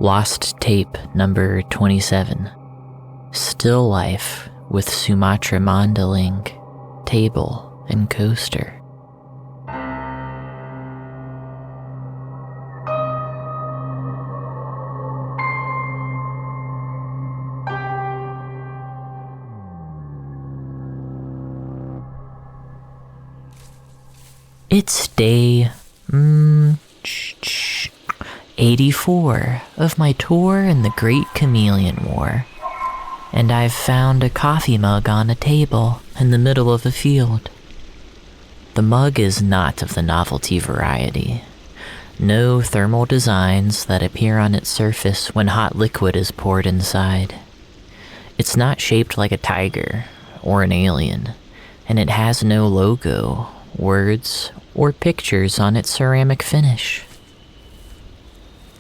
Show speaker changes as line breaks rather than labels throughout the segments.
Lost tape number 27. Still life with Sumatra Mandheling, table and coaster. It's day 84 of my tour in the Great Chameleon War, and I've found a coffee mug on a table in the middle of a field. The mug is not of the novelty variety. No thermal designs that appear on its surface when hot liquid is poured inside. It's not shaped like a tiger or an alien, and it has no logo, words, or pictures on its ceramic finish.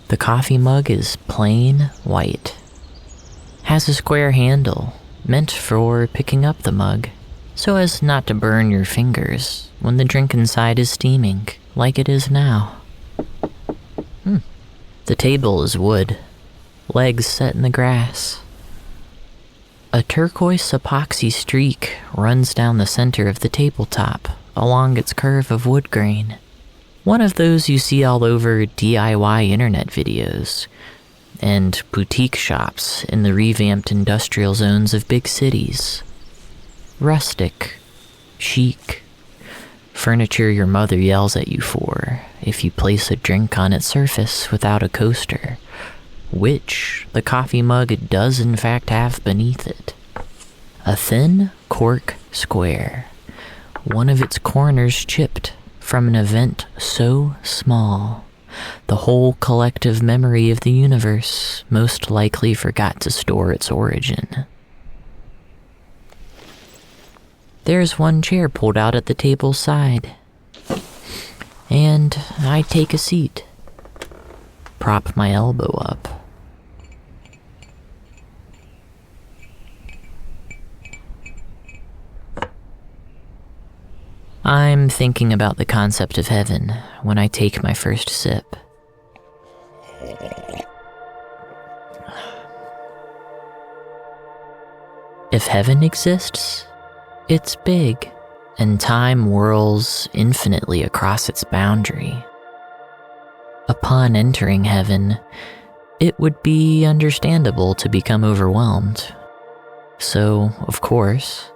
The coffee mug is plain white. Has a square handle, meant for picking up the mug, so as not to burn your fingers when the drink inside is steaming, like it is now. The table is wood, legs set in the grass. A turquoise epoxy streak runs down the center of the tabletop, along its curve of wood grain. One of those you see all over DIY internet videos and boutique shops in the revamped industrial zones of big cities. Rustic, chic, furniture your mother yells at you for if you place a drink on its surface without a coaster, which the coffee mug does in fact have beneath it. A thin cork square, one of its corners chipped from an event so small, the whole collective memory of the universe most likely forgot to store its origin. There's one chair pulled out at the table's side, and I take a seat, prop my elbow up. I'm thinking about the concept of heaven when I take my first sip. If heaven exists, it's big, and time whirls infinitely across its boundary. Upon entering heaven, it would be understandable to become overwhelmed. So, of course,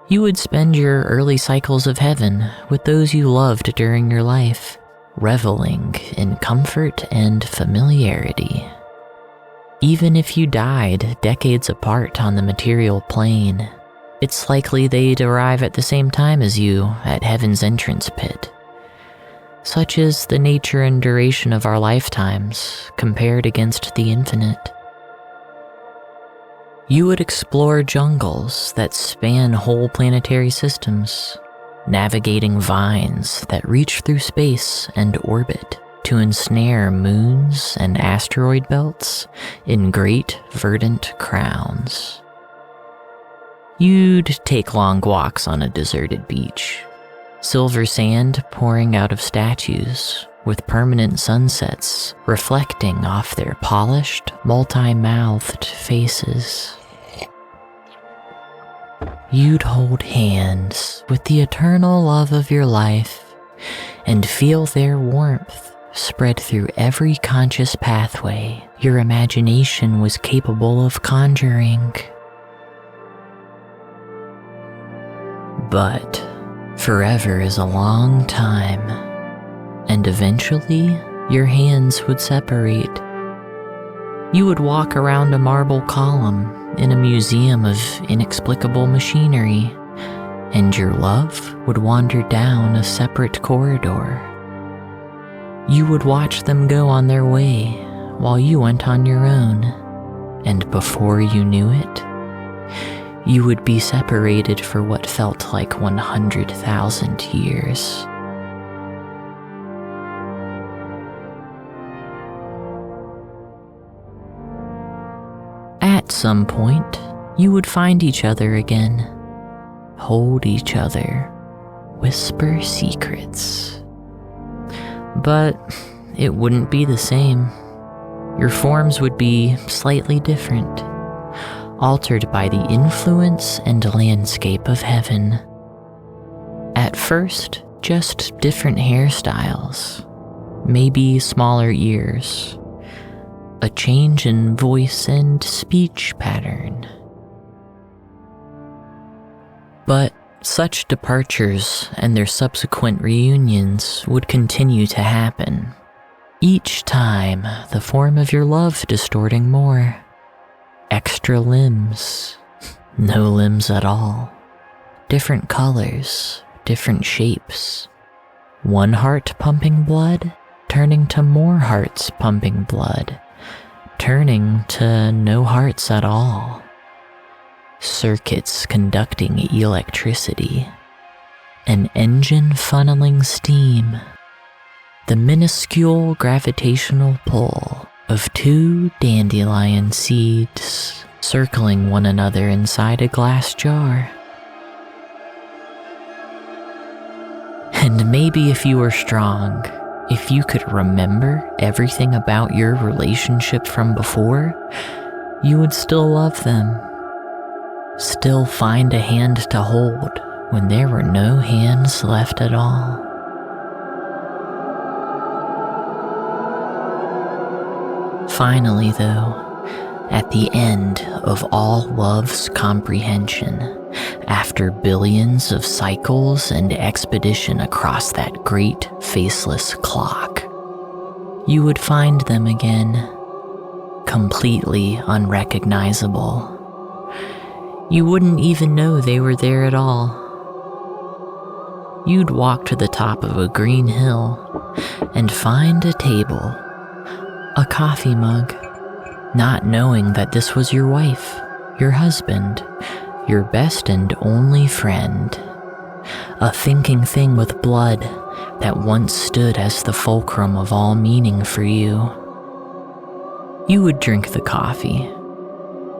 you would spend your early cycles of heaven with those you loved during your life, reveling in comfort and familiarity. Even if you died decades apart on the material plane, it's likely they'd arrive at the same time as you at heaven's entrance pit. Such is the nature and duration of our lifetimes compared against the infinite. You would explore jungles that span whole planetary systems, navigating vines that reach through space and orbit to ensnare moons and asteroid belts in great verdant crowns. You'd take long walks on a deserted beach, silver sand pouring out of statues with permanent sunsets reflecting off their polished, multi-mouthed faces. You'd hold hands with the eternal love of your life and feel their warmth spread through every conscious pathway your imagination was capable of conjuring. But forever is a long time, and eventually your hands would separate. You would walk around a marble column in a museum of inexplicable machinery, and your love would wander down a separate corridor. You would watch them go on their way while you went on your own, and before you knew it, you would be separated for what felt like 100,000 years. At some point, you would find each other again, hold each other, whisper secrets. But it wouldn't be the same. Your forms would be slightly different, altered by the influence and landscape of heaven. At first, just different hairstyles, maybe smaller ears, a change in voice and speech pattern. But such departures and their subsequent reunions would continue to happen, each time the form of your love distorting more. Extra limbs, no limbs at all, different colors, different shapes. One heart pumping blood, turning to more hearts pumping blood, turning to no hearts at all. Circuits conducting electricity, an engine funneling steam, the minuscule gravitational pull of two dandelion seeds circling one another inside a glass jar. And maybe if you were strong, if you could remember everything about your relationship from before, you would still love them. Still find a hand to hold when there were no hands left at all. Finally, though, at the end of all love's comprehension, after billions of cycles and expedition across that great faceless clock, you would find them again, completely unrecognizable. You wouldn't even know they were there at all. You'd walk to the top of a green hill and find a table, a coffee mug, not knowing that this was your wife, your husband, your best and only friend, a thinking thing with blood that once stood as the fulcrum of all meaning for you. You would drink the coffee,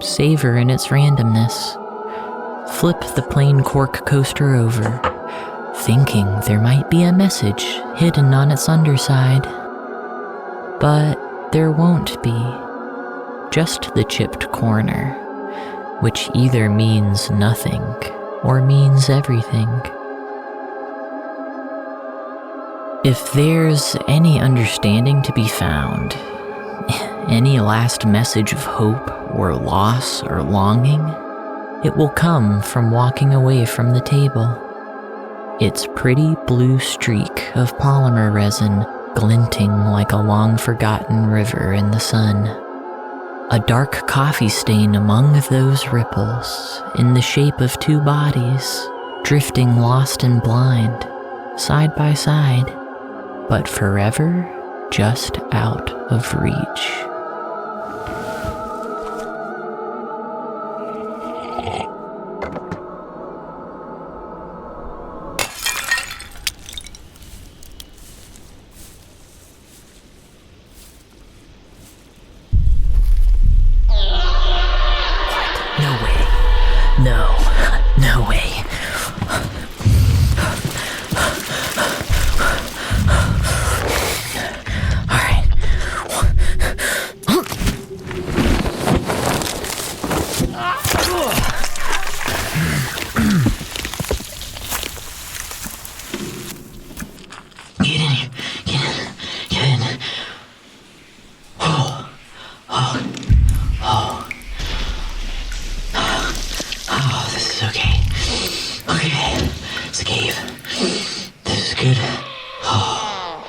savor in its randomness, flip the plain cork coaster over, thinking there might be a message hidden on its underside. But there won't be, just the chipped corner, which either means nothing or means everything. If there's any understanding to be found, any last message of hope or loss or longing, it will come from walking away from the table. Its pretty blue streak of polymer resin glinting like a long-forgotten river in the sun. A dark coffee stain among those ripples, in the shape of two bodies, drifting lost and blind, side by side, but forever just out of reach. No way. Alright. Get in here. Get in. Oh, this is okay. Okay, it's a cave. This is good. Oh,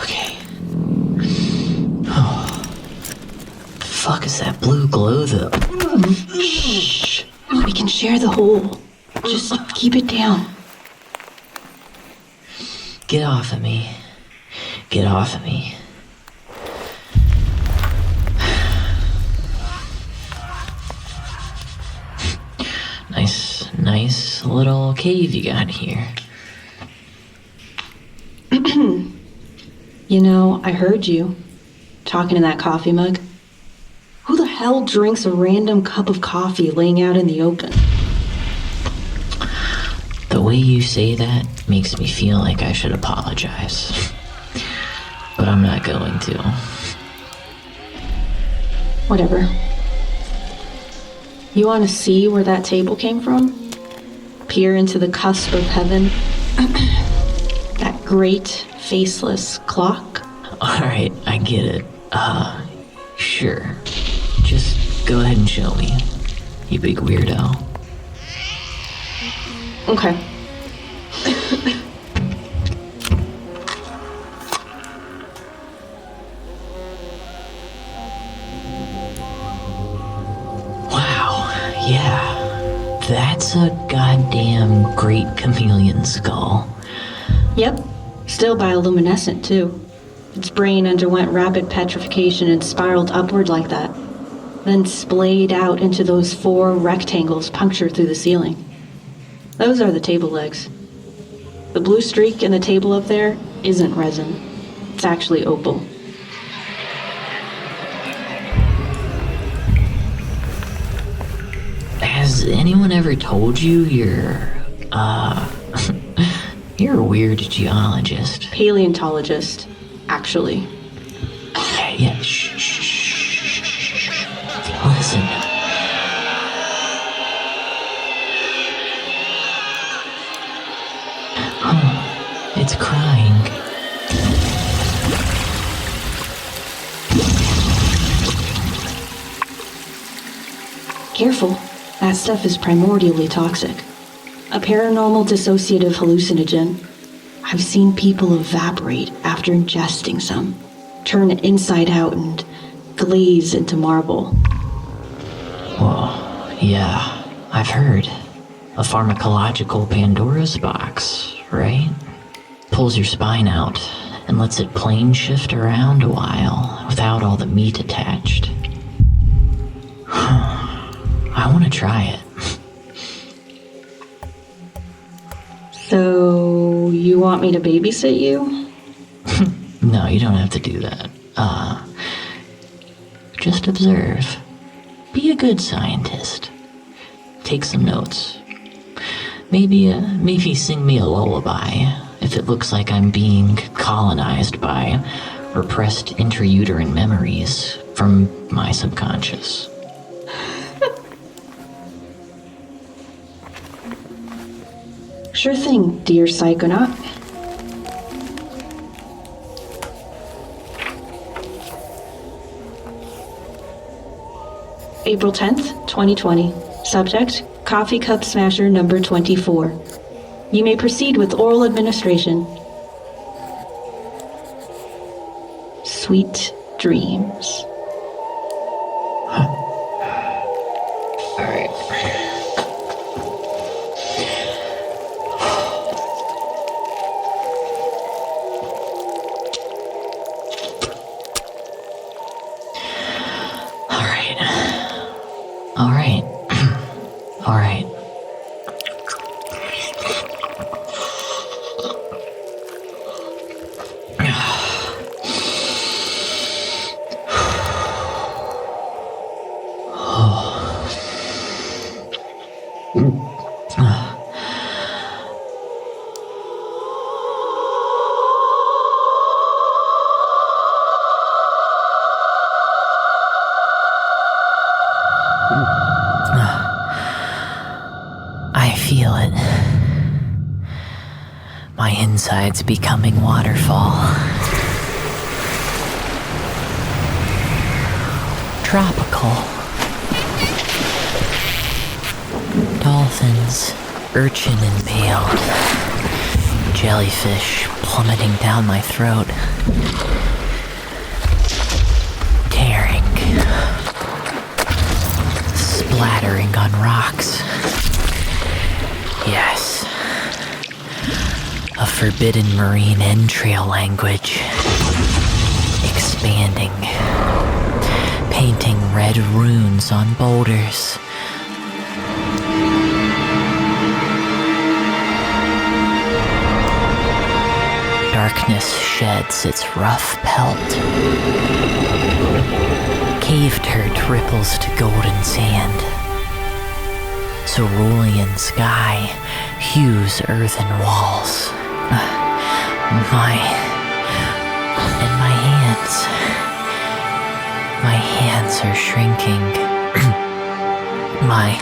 okay. Oh, the fuck is that blue glow though?
Shh. We can share the hole. Just keep it down.
Get off of me. Get off of me. Nice little cave you got here.
You know, I heard you talking in that coffee mug. Who the hell drinks a random cup of coffee laying out in the open?
The way you say that makes me feel like I should apologize. But I'm not going to.
Whatever. You want to see where that table came from? Peer into the cusp of heaven? That great, faceless clock?
Alright, I get it. Sure. Just go ahead and show me, you big weirdo.
Okay.
Wow, yeah. That's a goddamn great chameleon skull.
Yep. Still bioluminescent, too. Its brain underwent rapid petrification and spiraled upward like that, then splayed out into those 4 rectangles punctured through the ceiling. Those are the table legs. The blue streak in the table up there isn't resin. It's actually opal.
Has anyone ever told you you're you're a weird geologist?
Paleontologist, actually.
Yeah, shh. Listen. It's crying.
Careful. That stuff is primordially toxic. A paranormal dissociative hallucinogen. I've seen people evaporate after ingesting some, turn inside out and glaze into marble.
Well, yeah, I've heard. A pharmacological Pandora's box, right? Pulls your spine out and lets it plane shift around a while without all the meat attached. I want to try it.
So, you want me to babysit you?
No, you don't have to do that. Just observe. Be a good scientist. Take some notes. Maybe sing me a lullaby if it looks like I'm being colonized by repressed intrauterine memories from my subconscious.
Sure thing, dear psychonaut. April 10th, 2020. Subject, Coffee Cup Smasher number 24. You may proceed with oral administration. Sweet dreams.
Alright. Alright. I feel it. My insides becoming waterfall. Tropical. Dolphins, urchin impaled. Jellyfish plummeting down my throat. Tearing. Splattering on rocks. Yes. A forbidden marine entrail language. Expanding. Painting red runes on boulders. Darkness sheds its rough pelt. Cave dirt ripples to golden sand. Cerulean sky hews earthen walls. In my hands, My hands are shrinking. My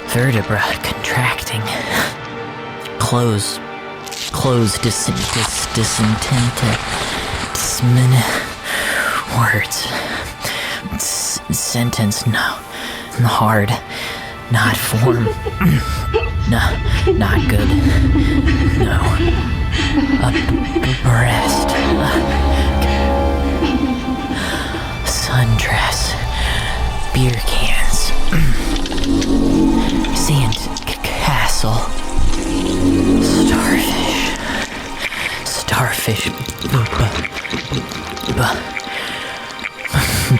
vertebra contracting. Close words. Sentence, no. Hard. Not form. No, not good. No. Breast. Sundress. Beer cans. Sand castle. Starfish.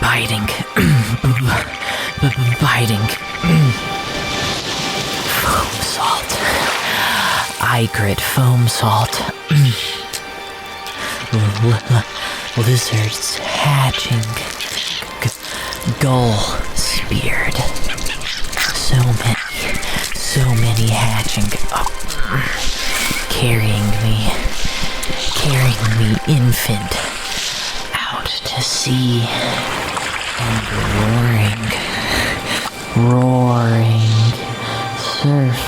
Biting. Foam salt. Igrit foam salt. Lizards hatching. Gull speared. So many hatching. Carrying me infant out to sea and roaring, surf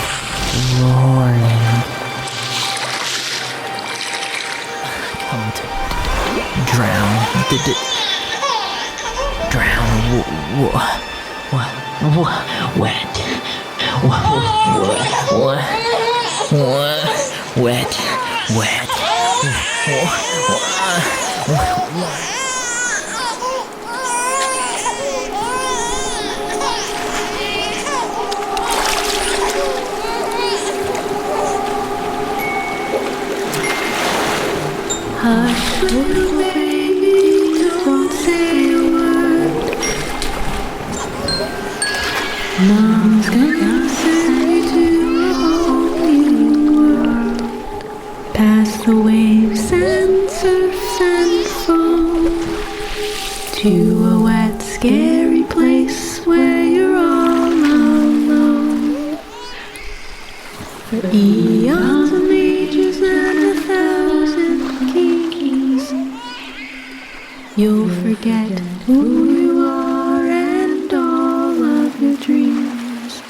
roaring. Come to drown, wet.
Hush, little baby, don't say a word. Mom's gonna send you to a whole new world. Past the waves and surfs and foam, to a wet, scary place where you're all alone. For eons and ages and 1,000 keys, you'll forget who you are and all of your dreams.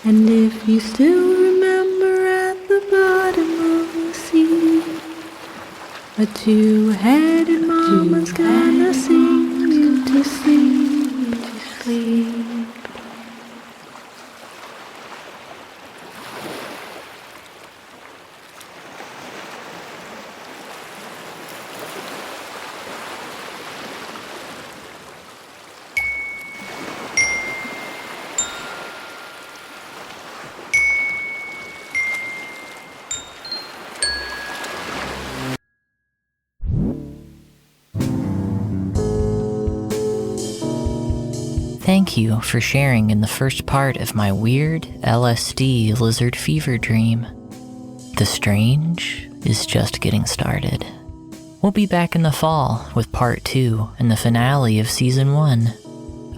And if you still remember at the bottom of the sea, a two-headed mama's gonna sing you to sleep,
Thank you for sharing in the first part of my weird LSD lizard fever dream. The strange is just getting started. We'll be back in the fall with part 2 and the finale of season 1.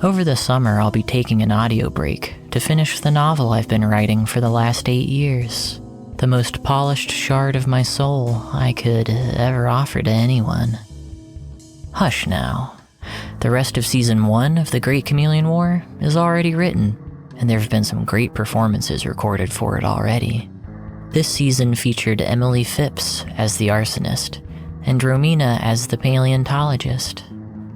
Over the summer, I'll be taking an audio break to finish the novel I've been writing for the last 8 years. The most polished shard of my soul I could ever offer to anyone. Hush now. The rest of season 1 of The Great Chameleon War is already written, and there have been some great performances recorded for it already. This season featured Emily Phipps as the arsonist, and Romina as the paleontologist,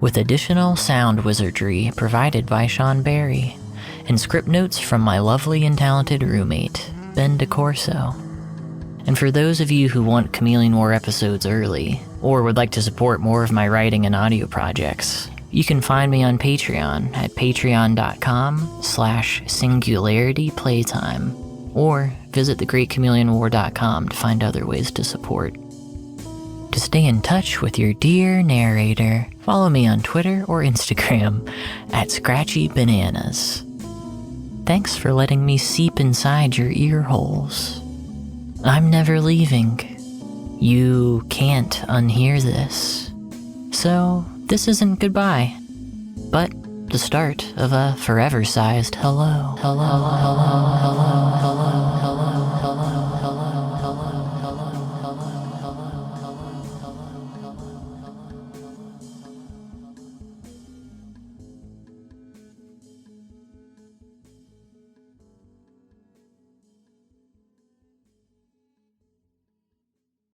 with additional sound wizardry provided by Sean Barry, and script notes from my lovely and talented roommate, Ben DeCorso. And for those of you who want Chameleon War episodes early, or would like to support more of my writing and audio projects, you can find me on Patreon at patreon.com/singularityplaytime, or visit thegreatchameleonwar.com to find other ways to support. To stay in touch with your dear narrator, follow me on Twitter or Instagram at ScratchyBananas. Thanks for letting me seep inside your ear holes. I'm never leaving. You can't unhear this. So, this isn't goodbye, but the start of a forever-sized hello. Hello, hello, hello.